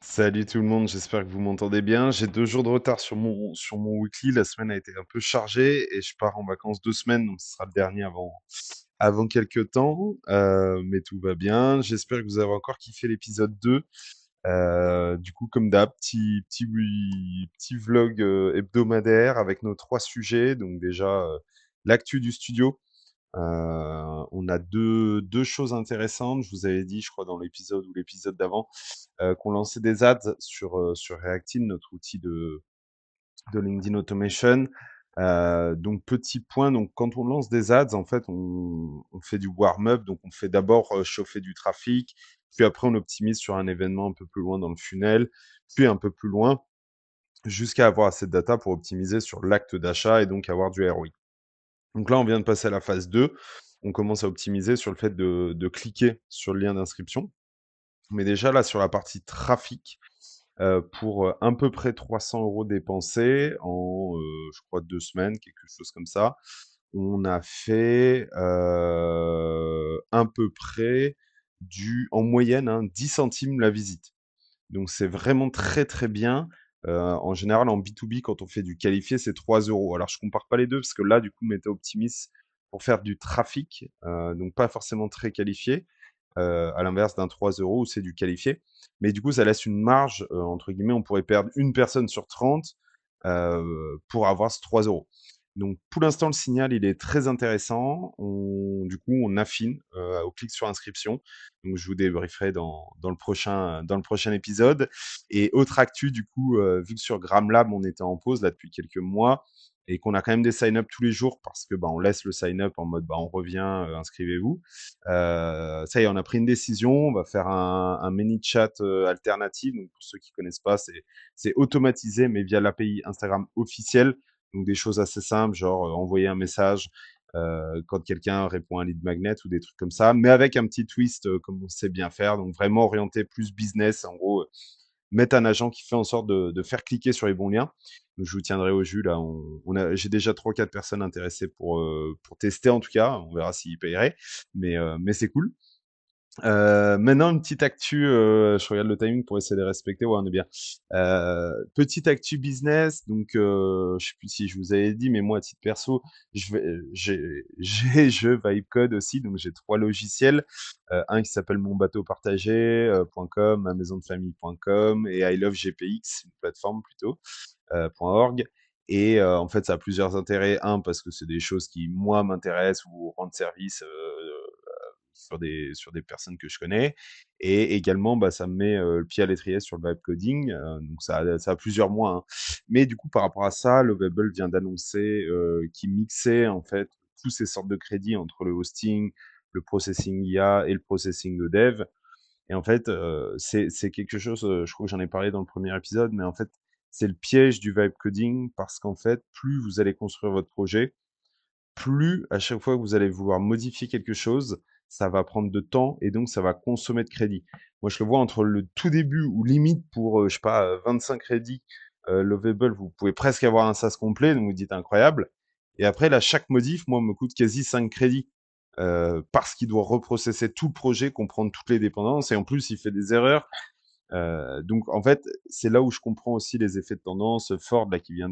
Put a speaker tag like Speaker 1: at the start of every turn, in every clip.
Speaker 1: Salut tout le monde, j'espère que vous m'entendez bien. J'ai 2 jours de retard sur mon weekly. La semaine a été un peu chargée et je pars en vacances 2 semaines, donc ce sera le dernier avant quelques temps, mais tout va bien. J'espère que vous avez encore kiffé l'épisode 2. Du coup, comme d'hab, petit vlog, hebdomadaire avec nos 3 sujets. Donc déjà, l'actu du studio. On a deux choses intéressantes. Je vous avais dit, je crois, dans l'épisode ou l'épisode d'avant, qu'on lançait des ads sur Reactive, notre outil de LinkedIn Automation. Donc petit point, donc quand on lance des ads, en fait, on fait du warm-up, donc on fait d'abord chauffer du trafic, puis après on optimise sur un événement un peu plus loin dans le funnel, puis un peu plus loin, jusqu'à avoir assez de data pour optimiser sur l'acte d'achat et donc avoir du ROI. Donc là, on vient de passer à la phase 2. On commence à optimiser sur le fait de cliquer sur le lien d'inscription. Mais déjà là, sur la partie trafic, pour, à peu près 300 € dépensés en, je crois 2 semaines, quelque chose comme ça. On a fait, à peu près en moyenne, hein, 10 centimes la visite. Donc c'est vraiment très, très bien. En général, en B2B, quand on fait du qualifié, c'est 3 €. Alors je compare pas les 2 parce que là, du coup, Meta optimise pour faire du trafic, donc pas forcément très qualifié, à l'inverse d'un 3 € où c'est du qualifié. Mais du coup, ça laisse une marge, entre guillemets, on pourrait perdre une personne sur 30 pour avoir ce 3 €. Donc pour l'instant, le signal, il est très intéressant. Du coup, on affine, au clic sur inscription. Donc je vous débrieferai dans le prochain épisode. Et autre actu, du coup, vu que sur Gramlab, on était en pause là depuis quelques mois et qu'on a quand même des sign-up tous les jours parce que, bah, on laisse le sign-up en mode, bah, on revient, inscrivez-vous. Ça y est, on a pris une décision. On va faire un mini chat alternatif. Donc, pour ceux qui connaissent pas, c'est automatisé, mais via l'API Instagram officielle. Donc, des choses assez simples, genre envoyer un message quand quelqu'un répond à un lead magnet ou des trucs comme ça, mais avec un petit twist comme on sait bien faire. Donc, vraiment orienté plus business. En gros, mettre un agent qui fait en sorte de faire cliquer sur les bons liens. Donc, je vous tiendrai au jus. Là, j'ai déjà 3-4 personnes intéressées pour tester en tout cas. On verra s'ils paieraient, mais c'est cool. Maintenant, une petite actu, je regarde le timing pour essayer de respecter. Ouais, on est bien. Petite actu business, donc je sais plus si je vous avais dit, mais moi, à titre perso, je vibe code aussi, donc j'ai 3 logiciels. Un qui s'appelle monbateaupartagé.com, ma maison de famille.com et I Love GPX, une plateforme plutôt, .org. Et en fait, ça a plusieurs intérêts. Un, parce que c'est des choses qui, moi, m'intéressent ou rendent service sur des personnes que je connais. Et également, bah, ça me met le pied à l'étrier sur le vibe coding. Donc ça a plusieurs mois, hein. Mais du coup, par rapport à ça, Lovable vient d'annoncer qu'il mixait en fait tous ces sortes de crédits entre le hosting, le processing IA et le processing de dev. Et en fait, c'est quelque chose, je crois que j'en ai parlé dans le premier épisode, mais en fait, c'est le piège du vibe coding parce qu'en fait, plus vous allez construire votre projet, plus à chaque fois que vous allez vouloir modifier quelque chose, ça va prendre de temps et donc ça va consommer de crédit. Moi, je le vois entre le tout début où limite pour, je sais pas, 25 crédits, Lovable, vous pouvez presque avoir un SaaS complet, donc vous dites: «Incroyable» et après là, chaque modif, moi, me coûte quasi 5 crédits, parce qu'il doit reprocesser tout le projet, comprendre toutes les dépendances et en plus, il fait des erreurs. Donc en fait, c'est là où je comprends aussi les effets de tendance. Ford là qui vient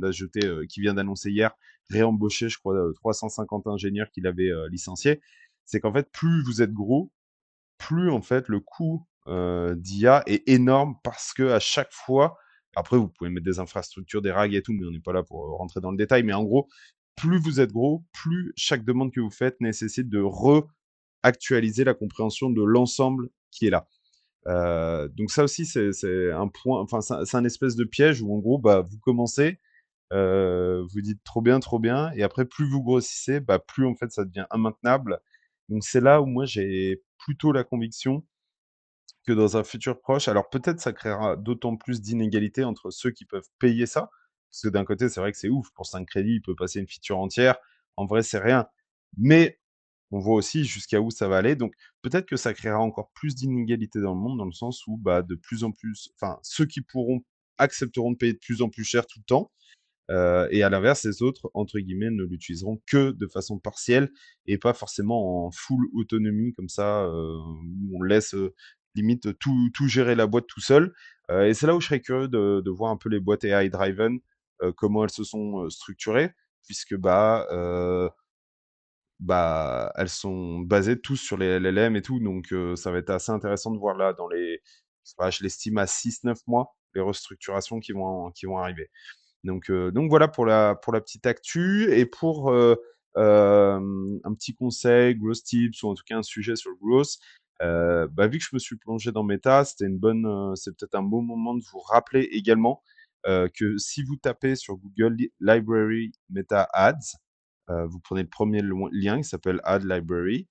Speaker 1: d'annoncer hier réembaucher, je crois, 350 ingénieurs qu'il avait licenciés. C'est qu'en fait, plus vous êtes gros, plus en fait le coût d'IA est énorme parce que à chaque fois, après vous pouvez mettre des infrastructures, des rags et tout, mais on n'est pas là pour rentrer dans le détail. Mais en gros, plus vous êtes gros, plus chaque demande que vous faites nécessite de actualiser la compréhension de l'ensemble qui est là. Donc ça aussi, c'est un point, enfin, c'est un espèce de piège où en gros, bah, vous commencez, vous dites trop bien, et après, plus vous grossissez, bah, plus en fait, ça devient immaintenable. Donc c'est là où moi, j'ai plutôt la conviction que dans un futur proche, alors peut-être ça créera d'autant plus d'inégalités entre ceux qui peuvent payer ça, parce que d'un côté, c'est vrai que c'est ouf, pour 5 crédits, il peut passer une feature entière. En vrai, c'est rien. Mais on voit aussi jusqu'à où ça va aller. Donc peut-être que ça créera encore plus d'inégalités dans le monde, dans le sens où, bah, de plus en plus, enfin, ceux qui pourront accepteront de payer de plus en plus cher tout le temps, et à l'inverse, les autres, entre guillemets, ne l'utiliseront que de façon partielle et pas forcément en full autonomie comme ça, où on laisse, limite tout gérer la boîte tout seul. Et c'est là où je serais curieux de voir un peu les boîtes AI driven, comment elles se sont structurées, puisque elles sont basées tous sur les LLM et tout, donc ça va être assez intéressant de voir là dans les, je sais pas, je l'estime à 6-9 mois, les restructurations qui vont arriver. Donc voilà pour la petite actu et pour un petit conseil, growth tips ou en tout cas un sujet sur le growth. Vu que je me suis plongé dans Meta, c'est peut-être un bon moment de vous rappeler également que si vous tapez sur Google Library Meta Ads, vous prenez le premier lien qui s'appelle Ad Library.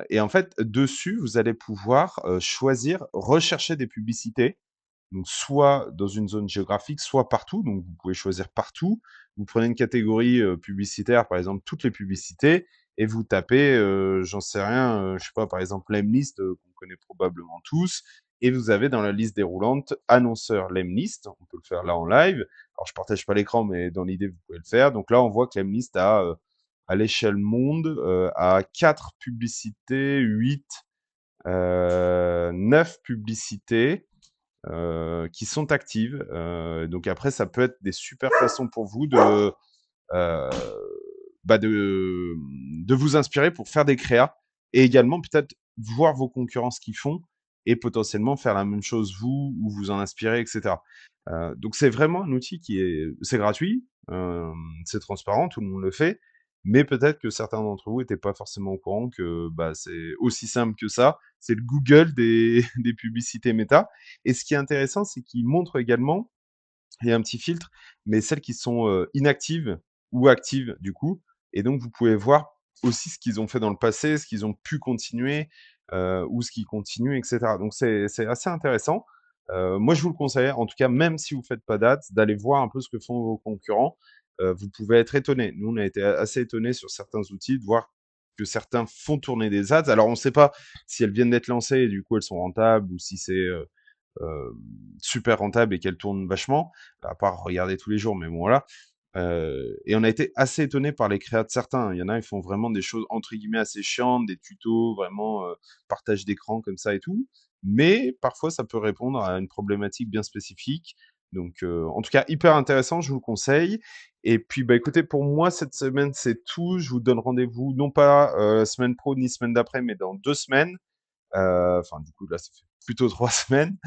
Speaker 1: Et en fait, dessus, vous allez pouvoir choisir, rechercher des publicités, donc soit dans une zone géographique, soit partout. Donc vous pouvez choisir partout. Vous prenez une catégorie publicitaire, par exemple toutes les publicités, et vous tapez, j'en sais rien, je sais pas, par exemple Lemlist, qu'on connaît probablement tous, et vous avez dans la liste déroulante annonceur Lemlist. On peut le faire là en live. Alors je partage pas l'écran, mais dans l'idée vous pouvez le faire. Donc là on voit que Lemlist a à l'échelle monde à 4 publicités, 8, 9 publicités qui sont actives. Donc après, ça peut être des super façons pour vous euh, de vous inspirer pour faire des créas et également peut-être voir vos concurrents ce qu'ils font et potentiellement faire la même chose vous ou vous en inspirer, etc. Donc c'est vraiment un outil c'est gratuit, c'est transparent, tout le monde le fait, mais peut-être que certains d'entre vous n'étaient pas forcément au courant que c'est aussi simple que ça. C'est le Google des publicités méta. Et ce qui est intéressant, c'est qu'il montre également, il y a un petit filtre, mais celles qui sont inactives ou actives du coup. Et donc, vous pouvez voir aussi ce qu'ils ont fait dans le passé, ce qu'ils ont pu continuer ou ce qu'ils continuent, etc. Donc, c'est assez intéressant. Moi, je vous le conseille, en tout cas, même si vous faites pas d'ads, d'aller voir un peu ce que font vos concurrents. Vous pouvez être étonné. Nous, on a été assez étonnés sur certains outils de voir que certains font tourner des ads. Alors, on ne sait pas si elles viennent d'être lancées et du coup, elles sont rentables ou si c'est euh, super rentable et qu'elle tourne vachement, à part regarder tous les jours, mais bon voilà. Et on a été assez étonné par les créas de certains. Il y en a, ils font vraiment des choses entre guillemets assez chiantes, des tutos, vraiment partage d'écran comme ça et tout. Mais parfois, ça peut répondre à une problématique bien spécifique. Donc, en tout cas, hyper intéressant, je vous le conseille. Et puis, écoutez, pour moi, cette semaine, c'est tout. Je vous donne rendez-vous, non pas semaine pro ni semaine d'après, mais dans 2 semaines. Enfin, du coup, là, ça fait plutôt 3 semaines.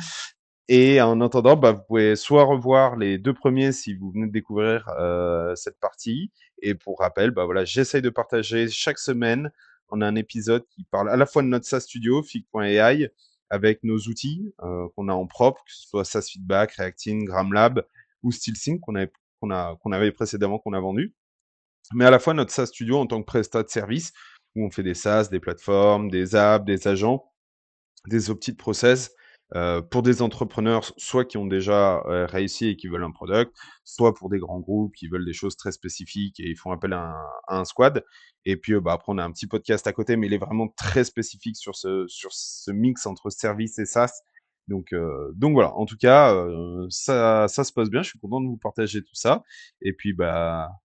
Speaker 1: Et en attendant, vous pouvez soit revoir les 2 premiers si vous venez de découvrir, cette partie. Et pour rappel, voilà, j'essaye de partager chaque semaine. On a un épisode qui parle à la fois de notre SaaS Studio, Fig.ai, avec nos outils, qu'on a en propre, que ce soit SaaS Feedback, Reacting, GramLab ou SteelSync qu'on avait précédemment, qu'on a vendu. Mais à la fois notre SaaS Studio en tant que prestat de service, où on fait des SaaS, des plateformes, des apps, des agents, des outils de process pour des entrepreneurs, soit qui ont déjà réussi et qui veulent un product, soit pour des grands groupes qui veulent des choses très spécifiques et ils font appel à un squad. Et puis après, on a un petit podcast à côté, mais il est vraiment très spécifique sur ce mix entre service et SaaS. Donc voilà, en tout cas, ça se passe bien. Je suis content de vous partager tout ça. Et puis,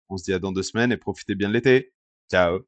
Speaker 1: on se dit à dans 2 semaines et profitez bien de l'été. Ciao.